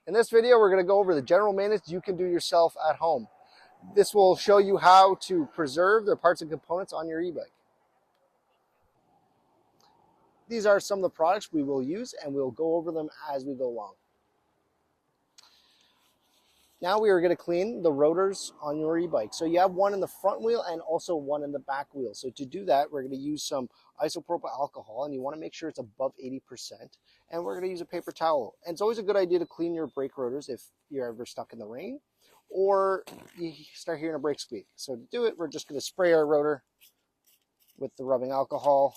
In this video, we're going to go over the general maintenance you can do yourself at home. This will show you how to preserve the parts and components on your e-bike. These are some of the products we will use, and we'll go over them as we go along. Now we are going to clean the rotors on your e-bike. So you have one in the front wheel and also one in the back wheel. So to do that, we're going to use some isopropyl alcohol, and you want to make sure it's above 80%. And we're going to use a paper towel. And it's always a good idea to clean your brake rotors if you're ever stuck in the rain or you start hearing a brake squeak. So to do it, we're just going to spray our rotor with the rubbing alcohol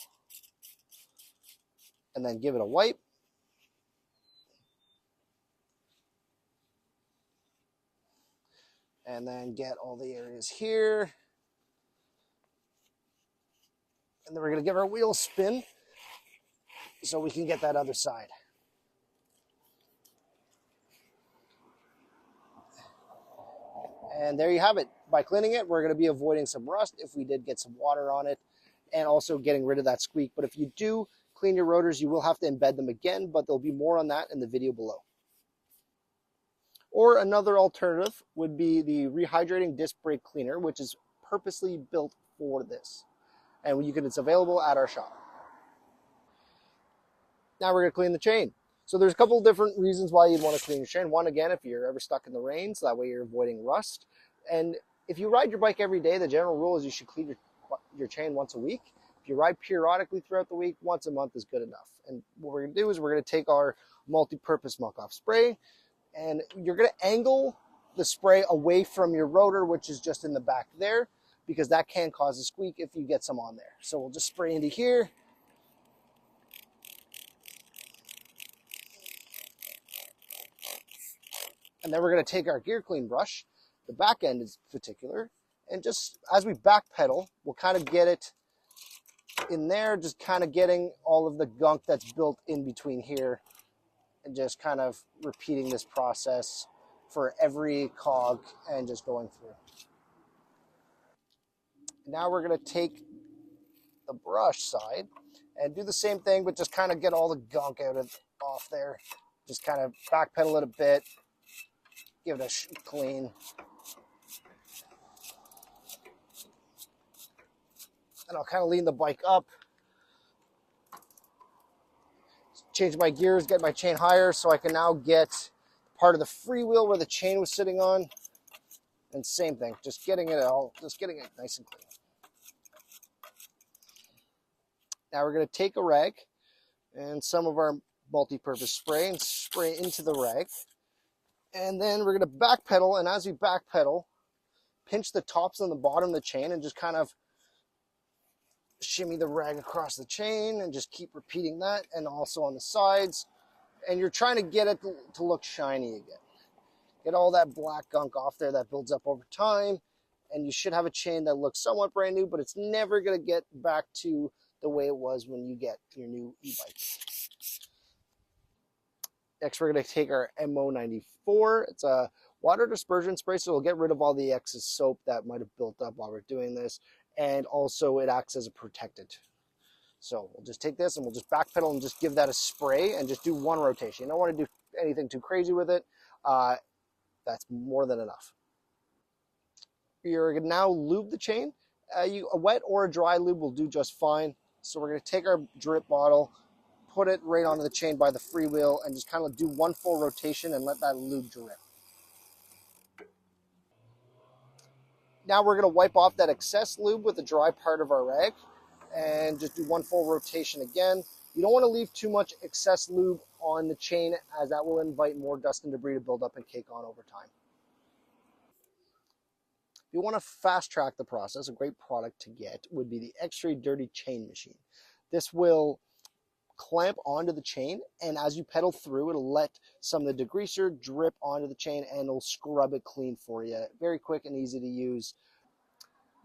and then give it a wipe. And then get all the areas here. And then we're going to give our wheel a spin so we can get that other side. And there you have it. By cleaning it, we're going to be avoiding some rust if we did get some water on it, and also getting rid of that squeak. But if you do clean your rotors, you will have to embed them again, but there'll be more on that in the video below. Or another alternative would be the rehydrating disc brake cleaner, which is purposely built for this. And it's available at our shop. Now we're going to clean the chain. So there's a couple of different reasons why you'd want to clean your chain. One, again, if you're ever stuck in the rain, so that way you're avoiding rust. And if you ride your bike every day, the general rule is you should clean your chain once a week. If you ride periodically throughout the week, once a month is good enough. And what we're going to do is we're going to take our multi-purpose muck-off spray, and you're going to angle the spray away from your rotor, which is just in the back there, because that can cause a squeak if you get some on there. So we'll just spray into here. And then we're going to take our gear clean brush, the back end is particular, and just as we back pedal, we'll kind of get it in there, just kind of getting all of the gunk that's built in between here, and just kind of repeating this process for every cog and just going through. Now we're going to take the brush side and do the same thing, but just kind of get all the gunk off there. Just kind of backpedal it a bit, give it a clean. And I'll kind of lean the bike up, change my gears, get my chain higher so I can now get part of the freewheel where the chain was sitting on. And same thing, just getting it nice and clean. Now we're going to take a rag and some of our multi-purpose spray and spray into the rag. And then we're going to backpedal, and as we backpedal, pinch the tops and the bottom of the chain and just kind of shimmy the rag across the chain and just keep repeating that, and also on the sides. And you're trying to get it to look shiny again. Get all that black gunk off there that builds up over time, and you should have a chain that looks somewhat brand new, but it's never going to get back to the way it was when you get your new e-bike. Next, we're going to take our MO94. It's a water dispersion spray, so it'll get rid of all the excess soap that might have built up while we're doing this, and also it acts as a protectant. So we'll just take this and we'll just backpedal and just give that a spray and just do one rotation. You don't want to do anything too crazy with it. That's more than enough. You're going to now lube the chain. A wet or a dry lube will do just fine. So we're going to take our drip bottle, put it right onto the chain by the freewheel, and just kind of do one full rotation and let that lube drip. Now we're going to wipe off that excess lube with the dry part of our rag and just do one full rotation again. You don't want to leave too much excess lube on the chain, as that will invite more dust and debris to build up and cake on over time. If you want to fast track the process, a great product to get would be the X-Ray Dirty Chain Machine. This will clamp onto the chain, and as you pedal through, it'll let some of the degreaser drip onto the chain and it'll scrub it clean for you. Very quick and easy to use.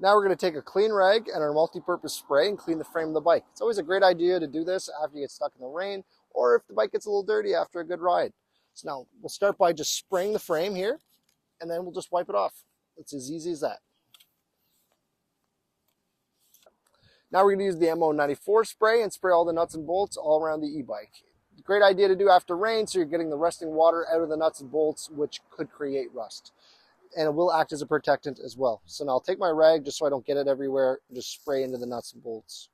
Now we're going to take a clean rag and our multi-purpose spray and clean the frame of the bike. It's always a great idea to do this after you get stuck in the rain, or if the bike gets a little dirty after a good ride. So now we'll start by just spraying the frame here, and then we'll just wipe it off. It's as easy as that. Now we're going to use the MO94 spray and spray all the nuts and bolts all around the e-bike. Great idea to do after rain, so you're getting the resting water out of the nuts and bolts, which could create rust. And it will act as a protectant as well. So now I'll take my rag just so I don't get it everywhere and just spray into the nuts and bolts.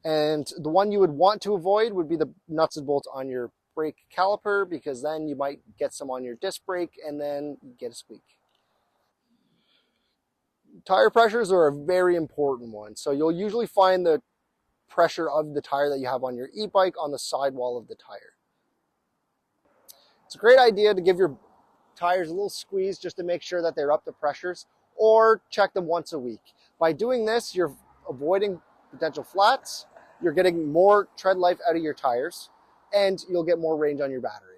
And the one you would want to avoid would be the nuts and bolts on your brake caliper, because then you might get some on your disc brake and then you get a squeak. Tire pressures are a very important one. So you'll usually find the pressure of the tire that you have on your e-bike on the sidewall of the tire. It's a great idea to give your tires a little squeeze just to make sure that they're up to pressures, or check them once a week. By doing this, you're avoiding potential flats, you're getting more tread life out of your tires, and you'll get more range on your battery.